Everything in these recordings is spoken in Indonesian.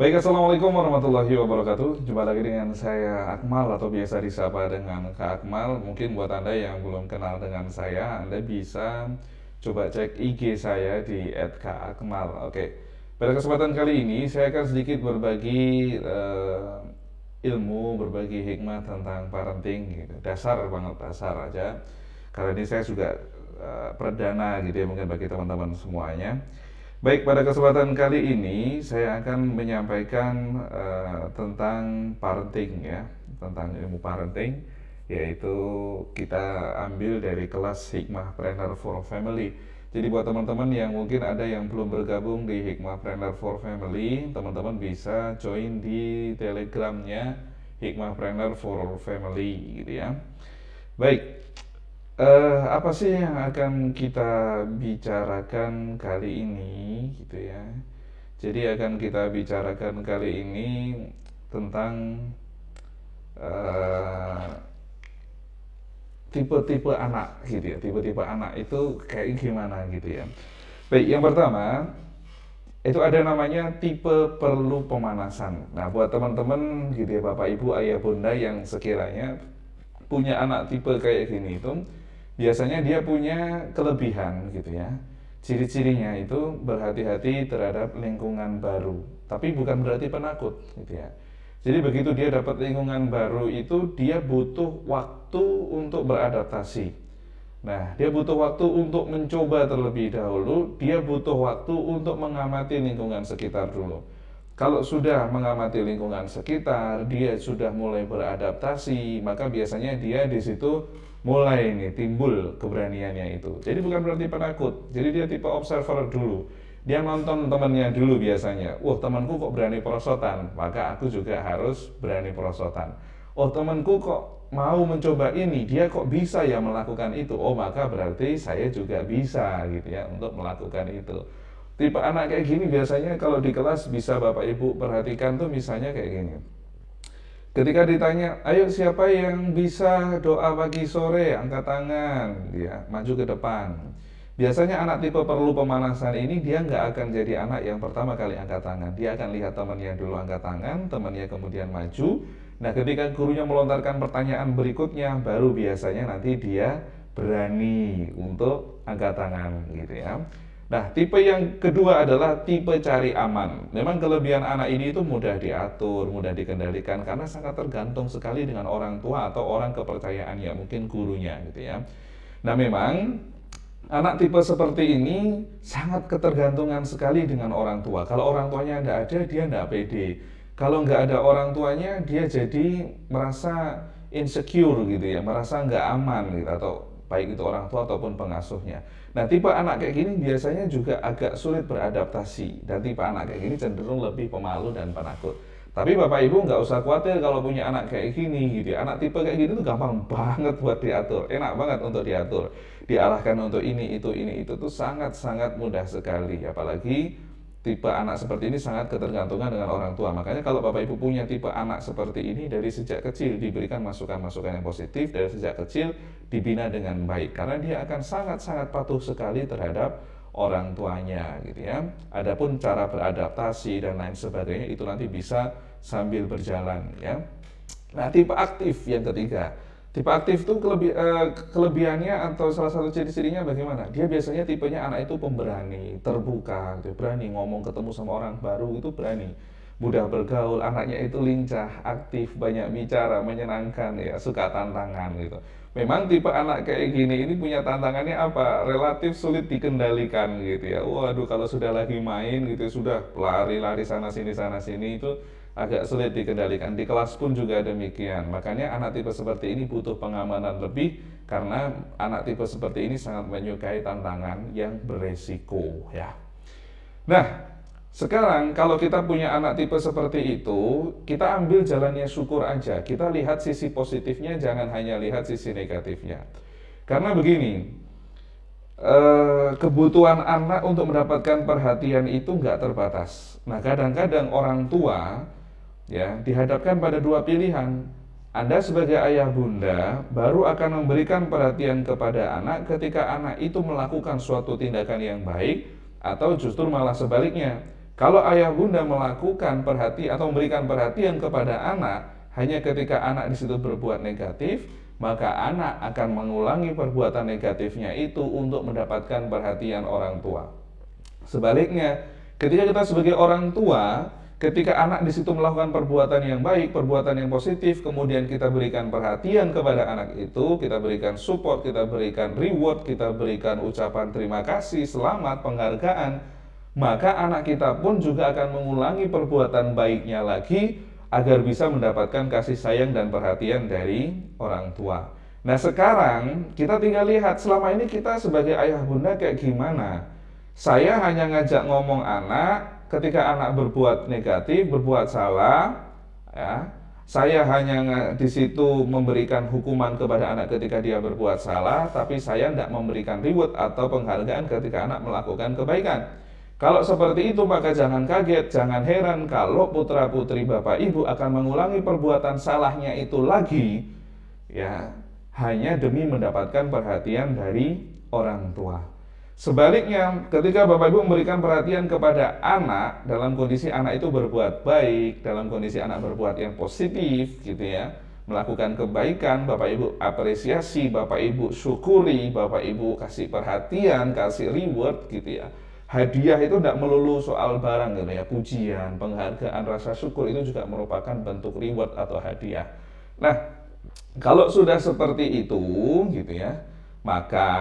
Baik, Assalamualaikum warahmatullahi wabarakatuh. Jumpa lagi dengan saya Akmal atau biasa disapa dengan Kak Akmal. Mungkin buat Anda yang belum kenal dengan saya, Anda bisa coba cek IG saya di @kakakmal. Oke. Pada kesempatan kali ini saya akan sedikit berbagi ilmu, berbagi hikmah tentang parenting gitu. Dasar banget, dasar aja. Karena ini saya juga perdana gitu ya, mungkin bagi teman-teman semuanya. Baik, pada kesempatan kali ini saya akan menyampaikan tentang parenting ya, tentang ilmu parenting, yaitu kita ambil dari kelas Hikmah Planner for Family. Jadi buat teman-teman yang mungkin ada yang belum bergabung di Hikmah Planner for Family, teman-teman bisa join di Telegramnya Hikmah Planner for Family gitu ya. Baik, apa sih yang akan kita bicarakan kali ini gitu ya. Jadi akan kita bicarakan kali ini tentang eh, tipe-tipe anak gitu ya. Tipe-tipe anak itu kayak gimana gitu ya. Baik, yang pertama itu ada namanya tipe perlu pemanasan. Nah, buat teman-teman gitu ya, Bapak Ibu, Ayah Bunda yang sekiranya punya anak tipe kayak gini itu biasanya dia punya kelebihan gitu ya. Ciri-cirinya itu berhati-hati terhadap lingkungan baru, tapi bukan berarti penakut gitu ya. Jadi begitu dia dapat lingkungan baru itu dia butuh waktu untuk beradaptasi. Nah, dia butuh waktu untuk mencoba terlebih dahulu, dia butuh waktu untuk mengamati lingkungan sekitar dulu. Kalau sudah mengamati lingkungan sekitar, dia sudah mulai beradaptasi, maka biasanya dia di situ mulai nih timbul keberaniannya itu. Jadi bukan berarti penakut. Jadi dia tipe observer dulu. Dia nonton temannya dulu biasanya. Wah, temanku kok berani perosotan, maka aku juga harus berani perosotan. Oh, temanku kok mau mencoba ini, dia kok bisa ya melakukan itu. Oh, maka berarti saya juga bisa gitu ya untuk melakukan itu. Tipe anak kayak gini biasanya kalau di kelas bisa Bapak Ibu perhatikan tuh misalnya kayak gini. Ketika ditanya, ayo siapa yang bisa doa pagi sore, angkat tangan, ya, maju ke depan. Biasanya anak tipe perlu pemanasan ini dia nggak akan jadi anak yang pertama kali angkat tangan. Dia akan lihat temannya dulu angkat tangan, temannya kemudian maju. Nah, ketika gurunya melontarkan pertanyaan berikutnya, baru biasanya nanti dia berani untuk angkat tangan, gitu ya. Nah, tipe yang kedua adalah tipe cari aman. Memang kelebihan anak ini itu mudah diatur, mudah dikendalikan karena sangat tergantung sekali dengan orang tua atau orang kepercayaannya, mungkin gurunya gitu ya. Nah, memang anak tipe seperti ini sangat ketergantungan sekali dengan orang tua. Kalau orang tuanya tidak ada, dia tidak pede. Kalau nggak ada orang tuanya, dia jadi merasa insecure gitu ya, merasa nggak aman gitu, atau baik itu orang tua ataupun pengasuhnya. Nah, tipe anak kayak gini biasanya juga agak sulit beradaptasi, dan tipe anak kayak gini cenderung lebih pemalu dan penakut. Tapi Bapak Ibu nggak usah khawatir kalau punya anak kayak gini gitu ya. Anak tipe kayak gini tuh gampang banget buat diatur, enak banget untuk diatur. Diarahkan untuk ini itu tuh sangat-sangat mudah sekali. Apalagi tipe anak seperti ini sangat ketergantungan dengan orang tua. Makanya kalau Bapak Ibu punya tipe anak seperti ini dari sejak kecil diberikan masukan-masukan yang positif, dari sejak kecil dibina dengan baik. Karena dia akan sangat-sangat patuh sekali terhadap orang tuanya gitu ya. Adapun cara beradaptasi dan lain sebagainya itu nanti bisa sambil berjalan ya. Nah, tipe aktif yang ketiga. Tipe aktif itu kelebihannya atau salah satu ciri-cirinya bagaimana? Dia biasanya tipenya anak itu pemberani, terbuka, gitu, berani ngomong ketemu sama orang baru itu berani. Mudah bergaul, anaknya itu lincah, aktif, banyak bicara, menyenangkan ya, suka tantangan gitu. Memang tipe anak kayak gini ini punya tantangannya apa? Relatif sulit dikendalikan gitu ya. Waduh, kalau sudah lagi main gitu sudah lari-lari sana sini itu agak sulit dikendalikan. Di kelas pun juga demikian. Makanya anak tipe seperti ini butuh pengamanan lebih karena anak tipe seperti ini sangat menyukai tantangan yang beresiko ya. Nah, sekarang kalau kita punya anak tipe seperti itu, kita ambil jalannya syukur aja. Kita lihat sisi positifnya, jangan hanya lihat sisi negatifnya. Karena begini, kebutuhan anak untuk mendapatkan perhatian itu nggak terbatas. Nah, kadang-kadang orang tua ya dihadapkan pada dua pilihan. Anda sebagai ayah bunda baru akan memberikan perhatian kepada anak ketika anak itu melakukan suatu tindakan yang baik, atau justru malah sebaliknya. Kalau ayah bunda melakukan perhatian atau memberikan perhatian kepada anak hanya ketika anak di situ berbuat negatif, maka anak akan mengulangi perbuatan negatifnya itu untuk mendapatkan perhatian orang tua. Sebaliknya, ketika kita sebagai orang tua, ketika anak di situ melakukan perbuatan yang baik, perbuatan yang positif, kemudian kita berikan perhatian kepada anak itu, kita berikan support, kita berikan reward, kita berikan ucapan terima kasih, selamat, penghargaan, maka anak kita pun juga akan mengulangi perbuatan baiknya lagi agar bisa mendapatkan kasih sayang dan perhatian dari orang tua. Nah, sekarang kita tinggal lihat selama ini kita sebagai ayah bunda kayak gimana. Saya hanya ngajak ngomong anak ketika anak berbuat negatif, berbuat salah, ya. Saya hanya di situ memberikan hukuman kepada anak ketika dia berbuat salah, tapi saya tidak memberikan reward atau penghargaan ketika anak melakukan kebaikan. Kalau seperti itu, maka jangan kaget, jangan heran kalau putra-putri Bapak Ibu akan mengulangi perbuatan salahnya itu lagi, ya, hanya demi mendapatkan perhatian dari orang tua. Sebaliknya, ketika Bapak Ibu memberikan perhatian kepada anak dalam kondisi anak itu berbuat baik, dalam kondisi anak berbuat yang positif gitu ya, melakukan kebaikan, Bapak Ibu apresiasi, Bapak Ibu syukuri, Bapak Ibu kasih perhatian, kasih reward gitu ya. Hadiah itu tidak melulu soal barang gitu ya, pujian, penghargaan, rasa syukur itu juga merupakan bentuk reward atau hadiah. Nah, kalau sudah seperti itu gitu ya, maka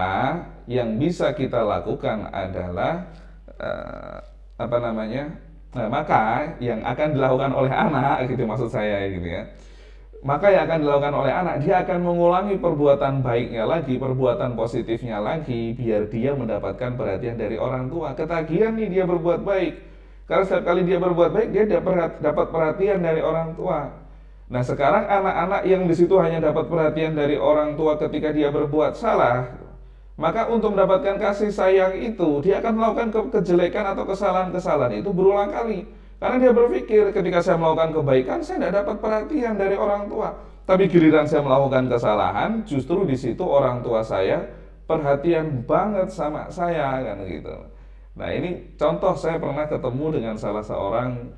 yang bisa kita lakukan adalah maka yang akan dilakukan oleh anak gitu maksud saya gitu ya. Maka yang akan dilakukan oleh anak, dia akan mengulangi perbuatan baiknya lagi, perbuatan positifnya lagi, biar dia mendapatkan perhatian dari orang tua. Ketagihan nih dia berbuat baik, karena setiap kali dia berbuat baik, dia dapat perhatian dari orang tua. Nah, sekarang anak-anak yang di situ hanya dapat perhatian dari orang tua ketika dia berbuat salah, maka untuk mendapatkan kasih sayang itu, dia akan melakukan kejelekan atau kesalahan-kesalahan itu berulang kali. Karena dia berpikir, ketika saya melakukan kebaikan, saya tidak dapat perhatian dari orang tua. Tapi giliran saya melakukan kesalahan, justru di situ orang tua saya perhatian banget sama saya, kan gitu. Nah, ini contoh saya pernah ketemu dengan salah seorang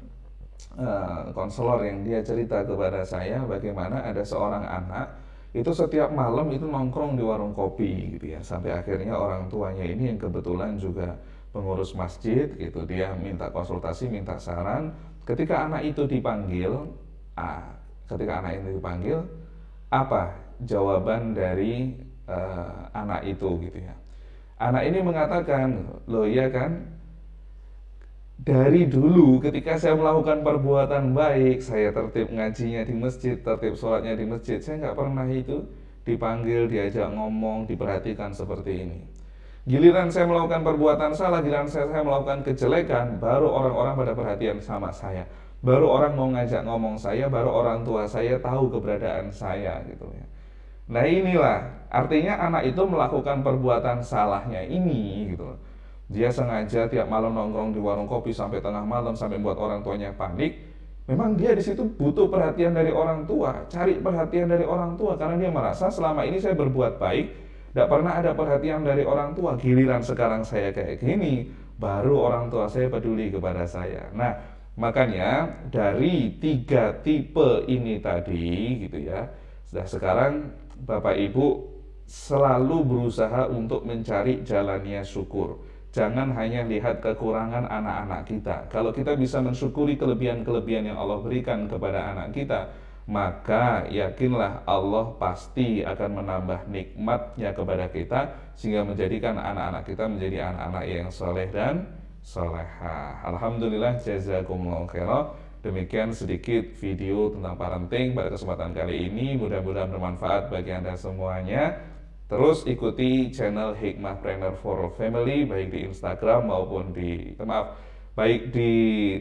konselor yang dia cerita kepada saya bagaimana ada seorang anak itu setiap malam itu nongkrong di warung kopi gitu ya, sampai akhirnya orang tuanya ini yang kebetulan juga pengurus masjid gitu, dia minta konsultasi, minta saran. Ketika anak itu dipanggil, apa jawaban dari anak itu gitu ya. Anak ini mengatakan, loh iya kan, dari dulu ketika saya melakukan perbuatan baik, saya tertib ngajinya di masjid, tertib sholatnya di masjid, saya nggak pernah itu dipanggil, diajak ngomong, diperhatikan seperti ini. Giliran saya melakukan perbuatan salah, giliran saya melakukan kejelekan, baru orang-orang pada perhatian sama saya, baru orang mau ngajak ngomong saya, baru orang tua saya tahu keberadaan saya gitu ya. Nah, inilah artinya anak itu melakukan perbuatan salahnya ini gitu loh. Dia sengaja tiap malam nongkrong di warung kopi sampai tengah malam, sampai buat orang tuanya panik. Memang dia di situ butuh perhatian dari orang tua, cari perhatian dari orang tua, karena dia merasa selama ini saya berbuat baik, tidak pernah ada perhatian dari orang tua. Giliran sekarang saya kayak gini, baru orang tua saya peduli kepada saya. Nah, makanya dari 3 tipe ini tadi gitu ya, sudah sekarang Bapak Ibu selalu berusaha untuk mencari jalannya syukur. Jangan hanya lihat kekurangan anak-anak kita. Kalau kita bisa mensyukuri kelebihan-kelebihan yang Allah berikan kepada anak kita, maka yakinlah Allah pasti akan menambah nikmatnya kepada kita, sehingga menjadikan anak-anak kita menjadi anak-anak yang soleh dan soleha. Alhamdulillah, jazakumullah khairan. Demikian sedikit video tentang parenting pada kesempatan kali ini. Mudah-mudahan bermanfaat bagi Anda semuanya. Terus ikuti channel Hikmahpreneur for Family baik di Instagram maupun baik di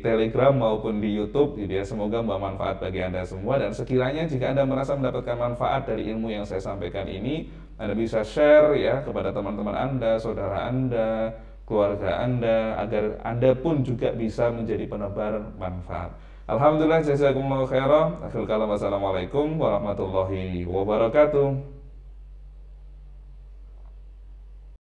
Telegram maupun di YouTube. Jadi semoga bermanfaat bagi Anda semua, dan sekiranya jika Anda merasa mendapatkan manfaat dari ilmu yang saya sampaikan ini, Anda bisa share ya kepada teman-teman Anda, saudara Anda, keluarga Anda, agar Anda pun juga bisa menjadi penebar manfaat. Alhamdulillah, jazakumullah khairan. Akhirul kalam, wassalamualaikum warahmatullahi wabarakatuh.